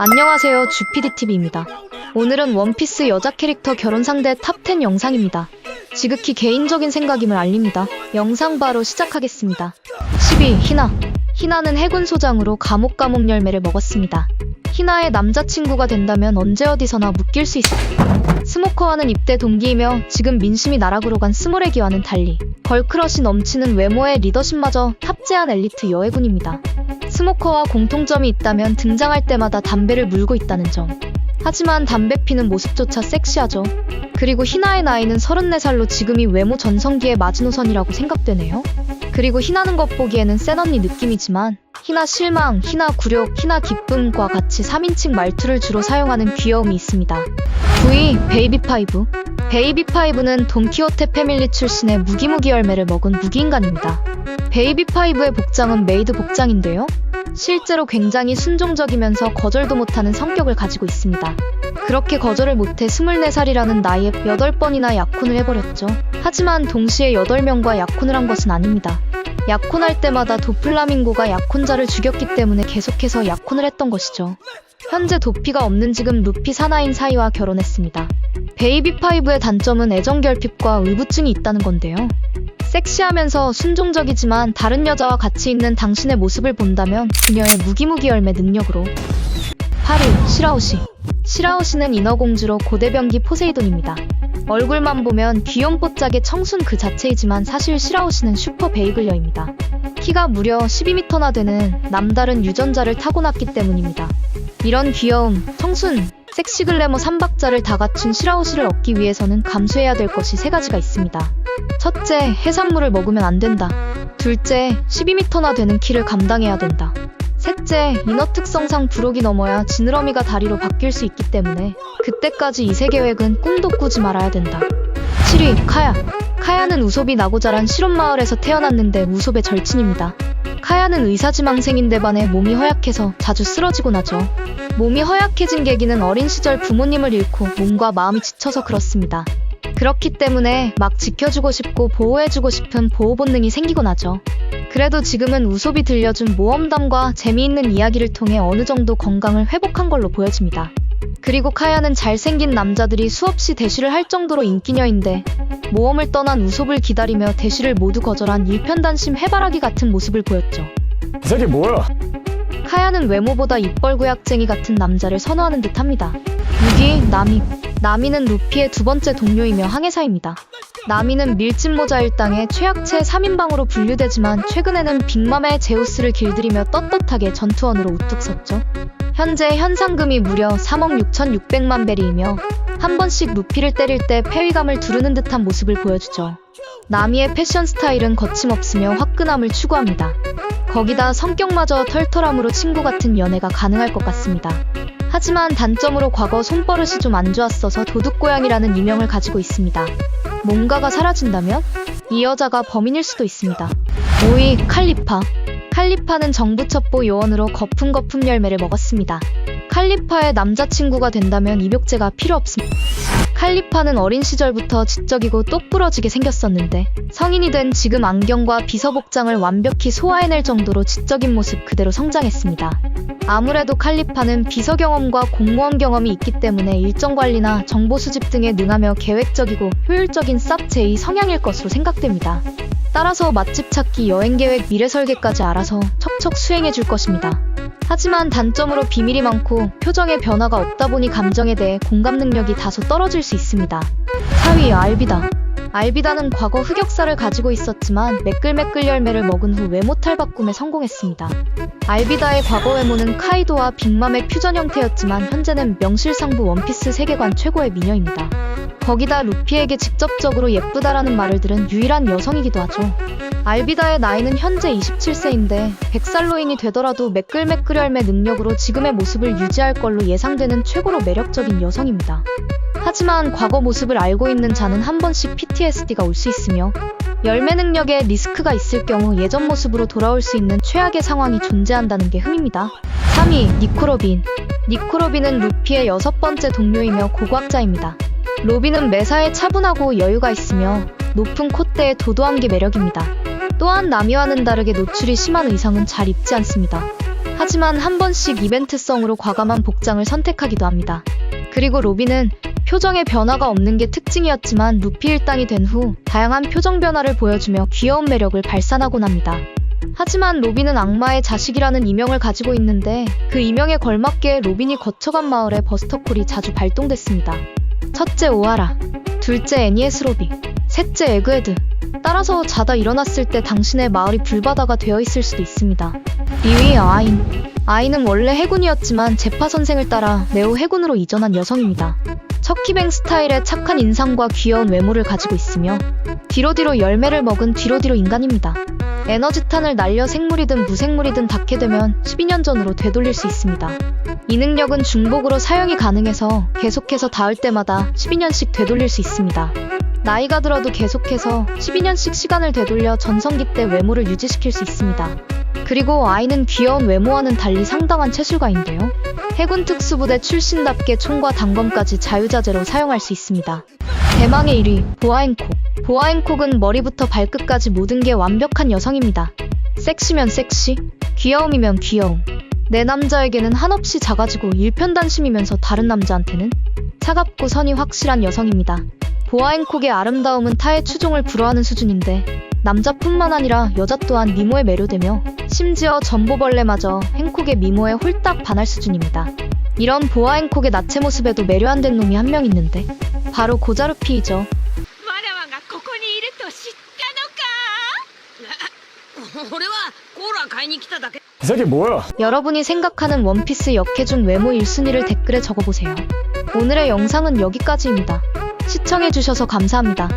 안녕하세요, 주피디TV입니다. 오늘은 원피스 여자 캐릭터 결혼 상대 탑10 영상입니다. 지극히 개인적인 생각임을 알립니다. 영상 바로 시작하겠습니다. 10위 희나. 희나는 해군 소장으로 감옥 열매를 먹었습니다. 희나의 남자친구가 된다면 언제 어디서나 묶일 수 있습니다. 스모커와는 입대 동기이며 지금 민심이 나락으로 간 스모레기와는 달리 걸크러쉬 넘치는 외모에 리더십마저 탑재한 엘리트 여해군입니다. 스모커와 공통점이 있다면 등장할 때마다 담배를 물고 있다는 점. 하지만 담배 피는 모습조차 섹시하죠. 그리고 희나의 나이는 34살로 지금이 외모 전성기의 마지노선이라고 생각되네요. 그리고 희나는 겉보기에는 센 언니 느낌이지만 희나 실망, 희나 굴욕, 희나 기쁨과 같이 3인칭 말투를 주로 사용하는 귀여움이 있습니다. 9위 베이비파이브. 베이비파이브는 돈키호테 패밀리 출신의 무기무기 열매를 먹은 무기인간입니다. 베이비파이브의 복장은 메이드 복장인데요. 실제로 굉장히 순종적이면서 거절도 못하는 성격을 가지고 있습니다. 그렇게 거절을 못해 24살이라는 나이에 8번이나 약혼을 해버렸죠. 하지만 동시에 8명과 약혼을 한 것은 아닙니다. 약혼할 때마다 도플라밍고가 약혼자를 죽였기 때문에 계속해서 약혼을 했던 것이죠. 현재 도피가 없는 지금 루피 사나인 사이와 결혼했습니다. 베이비파이브의 단점은 애정결핍과 의부증이 있다는 건데요. 섹시하면서 순종적이지만 다른 여자와 같이 있는 당신의 모습을 본다면 그녀의 무기무기 열매 능력으로. 8위 시라오시. 시라오시는 인어공주로 고대병기 포세이돈입니다. 얼굴만 보면 귀염뽀짝의 청순 그 자체이지만 사실 시라오시는 슈퍼 베이글녀입니다. 키가 무려 12m나 되는 남다른 유전자를 타고났기 때문입니다. 이런 귀여움, 청순, 섹시 글래머 3박자를 다 갖춘 시라오시를 얻기 위해서는 감수해야 될 것이 3가지가 있습니다. 첫째, 해산물을 먹으면 안 된다. 둘째, 12m나 되는 키를 감당해야 된다. 셋째, 인어 특성상 부록이 넘어야 지느러미가 다리로 바뀔 수 있기 때문에 그때까지 이 세 계획은 꿈도 꾸지 말아야 된다. 7위 카야. 카야는 우솝이 나고 자란 실온마을에서 태어났는데 우솝의 절친입니다. 카야는 의사지망생인데 반해 몸이 허약해서 자주 쓰러지고 나죠. 몸이 허약해진 계기는 어린 시절 부모님을 잃고 몸과 마음이 지쳐서 그렇습니다. 그렇기 때문에 막 지켜주고 싶고 보호해주고 싶은 보호 본능이 생기고 나죠. 그래도 지금은 우솝이 들려준 모험담과 재미있는 이야기를 통해 어느 정도 건강을 회복한 걸로 보여집니다. 그리고 카야는 잘생긴 남자들이 수없이 대쉬를 할 정도로 인기녀인데 모험을 떠난 우솝을 기다리며 대쉬를 모두 거절한 일편단심 해바라기 같은 모습을 보였죠. 이 새끼 뭐야? 카야는 외모보다 입벌구약쟁이 같은 남자를 선호하는 듯합니다. 6위 나미. 나미는 루피의 두 번째 동료이며 항해사입니다. 나미는 밀짚모자 일당의 최약체 3인방으로 분류되지만 최근에는 빅맘의 제우스를 길들이며 떳떳하게 전투원으로 우뚝 섰죠. 현재 현상금이 무려 3억 6,600만 베리이며 한 번씩 루피를 때릴 때 패위감을 두르는 듯한 모습을 보여주죠. 나미의 패션 스타일은 거침없으며 화끈함을 추구합니다. 거기다 성격마저 털털함으로 친구 같은 연애가 가능할 것 같습니다. 하지만 단점으로 과거 손버릇이 좀 안 좋았어서 도둑고양이라는 이명을 가지고 있습니다. 뭔가가 사라진다면? 이 여자가 범인일 수도 있습니다. 5위 칼리파. 칼리파는 정부 첩보 요원으로 거품거품 열매를 먹었습니다. 칼리파의 남자친구가 된다면 입욕제가 필요 없습니다. 칼리파는 어린 시절부터 지적이고 똑부러지게 생겼었는데 성인이 된 지금 안경과 비서복장을 완벽히 소화해낼 정도로 지적인 모습 그대로 성장했습니다. 아무래도 칼리파는 비서 경험과 공무원 경험이 있기 때문에 일정 관리나 정보 수집 등에 능하며 계획적이고 효율적인 쌉 제2 성향일 것으로 생각됩니다. 따라서 맛집 찾기, 여행 계획, 미래 설계까지 알아서 척척 수행해줄 것입니다. 하지만 단점으로 비밀이 많고 표정에 변화가 없다 보니 감정에 대해 공감 능력이 다소 떨어질 수 있습니다. 4위 알비다. 알비다는 과거 흑역사를 가지고 있었지만 매끌매끌 열매를 먹은 후 외모 탈바꿈에 성공했습니다. 알비다의 과거 외모는 카이도와 빅맘의 퓨전 형태였지만 현재는 명실상부 원피스 세계관 최고의 미녀입니다. 거기다 루피에게 직접적으로 예쁘다라는 말을 들은 유일한 여성이기도 하죠. 알비다의 나이는 현재 27세인데 100살로인이 되더라도 매끌매끌 열매 능력으로 지금의 모습을 유지할 걸로 예상되는 최고로 매력적인 여성입니다. 하지만 과거 모습을 알고 있는 자는 한 번씩 PTSD가 올 수 있으며 열매 능력에 리스크가 있을 경우 예전 모습으로 돌아올 수 있는 최악의 상황이 존재한다는 게 흠입니다. 3위 니코 로빈. 니코 로빈은 루피의 6번째 동료이며 고고학자입니다. 로빈은 매사에 차분하고 여유가 있으며 높은 콧대에 도도한 게 매력입니다. 또한 나미와는 다르게 노출이 심한 의상은 잘 입지 않습니다. 하지만 한 번씩 이벤트성으로 과감한 복장을 선택하기도 합니다. 그리고 로빈은 표정에 변화가 없는 게 특징이었지만 루피 일당이 된 후 다양한 표정 변화를 보여주며 귀여운 매력을 발산하곤 합니다. 하지만 로빈은 악마의 자식이라는 이명을 가지고 있는데 그 이명에 걸맞게 로빈이 거쳐간 마을에 버스터콜이 자주 발동됐습니다. 첫째 오하라, 둘째 애니에스 로비, 셋째 에그헤드. 따라서 자다 일어났을 때 당신의 마을이 불바다가 되어 있을 수도 있습니다. 2위 아인. 아인은 원래 해군이었지만 제파 선생을 따라 네오 해군으로 이전한 여성입니다. 척키뱅 스타일의 착한 인상과 귀여운 외모를 가지고 있으며 뒤로뒤로 열매를 먹은 뒤로뒤로 인간입니다. 에너지탄을 날려 생물이든 무생물이든 닿게 되면 12년 전으로 되돌릴 수 있습니다. 이 능력은 중복으로 사용이 가능해서 계속해서 닿을 때마다 12년씩 되돌릴 수 있습니다. 나이가 들어도 계속해서 12년씩 시간을 되돌려 전성기 때 외모를 유지시킬 수 있습니다. 그리고 아이는 귀여운 외모와는 달리 상당한 체술가인데요. 해군 특수부대 출신답게 총과 단검까지 자유자재로 사용할 수 있습니다. 대망의 1위, 보아행콕. 보아행콕은 머리부터 발끝까지 모든 게 완벽한 여성입니다. 섹시면 섹시, 귀여움이면 귀여움. 내 남자에게는 한없이 작아지고 일편단심이면서 다른 남자한테는 차갑고 선이 확실한 여성입니다. 보아행콕의 아름다움은 타의 추종을 불허하는 수준인데 남자뿐만 아니라 여자 또한 미모에 매료되며 심지어 전보벌레마저 행콕의 미모에 홀딱 반할 수준입니다. 이런 보아행콕의 나체 모습에도 매료 안 된 놈이 한 명 있는데 바로 고자르피이죠. わらわがここにいると知ったのか俺はコーラ買いに来ただけ 이 새끼 뭐야? 여러분이 생각하는 원피스 역해준 외모 1순위를 댓글에 적어보세요. 오늘의 영상은 여기까지입니다. 시청해주셔서 감사합니다.